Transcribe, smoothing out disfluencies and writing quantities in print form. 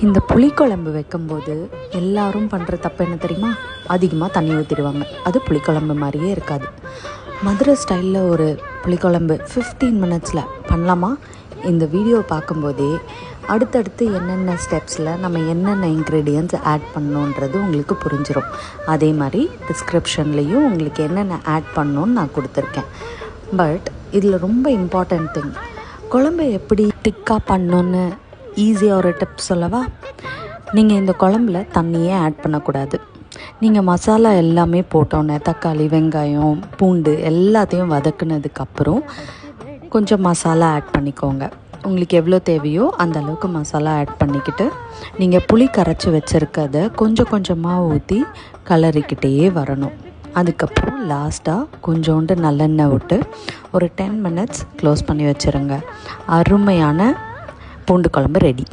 இந்த புளிக்குழம்பு வைக்கும்போது எல்லாரும் பண்ணுற தப்பு என்ன தெரியுமா? அதிகமாக தண்ணி ஊற்றிடுவாங்க. அது புளிக்குழம்பு மாதிரியே இருக்காது. மதுரை ஸ்டைலில் ஒரு புளிக்குழம்பு 15 மினிட்ஸில் பண்ணலாமா? இந்த வீடியோ பார்க்கும்போதே அடுத்தடுத்து என்னென்ன ஸ்டெப்ஸில் நம்ம என்னென்ன இன்க்ரீடியன்ட்ஸ் ஆட் பண்ணணுன்றது உங்களுக்கு புரிஞ்சிடும். அதே மாதிரி டிஸ்கிரிப்ஷன்லேயும் உங்களுக்கு என்னென்ன ஆட் பண்ணணுன்னு நான் கொடுத்துருக்கேன். பட் இதில் ரொம்ப இம்பார்ட்டண்ட் திங், குழம்பு எப்படி திக்காக பண்ணணுன்னு ஈஸியாக ஒரு டிப் சொல்லவா? நீங்கள் இந்த குழம்புல தண்ணியே ஆட் பண்ணக்கூடாது. நீங்கள் மசாலா எல்லாமே போட்டோன்னே தக்காளி, வெங்காயம், பூண்டு எல்லாத்தையும் வதக்குனதுக்கப்புறம் கொஞ்சம் மசாலா ஆட் பண்ணிக்கோங்க. உங்களுக்கு எவ்வளோ தேவையோ அந்த அளவுக்கு மசாலா ஆட் பண்ணிக்கிட்டு நீங்கள் புளி கரைச்சி வச்சுருக்கதை கொஞ்சம் கொஞ்சமாக ஊற்றி கலரிக்கிட்டே வரணும். அதுக்கப்புறம் லாஸ்ட்டாக கொஞ்சோண்டு நல்லெண்ணெய் விட்டு ஒரு 10 மினிட்ஸ் க்ளோஸ் பண்ணி வச்சுருங்க. அருமையான பூண்டு குழம்பு ரெடி.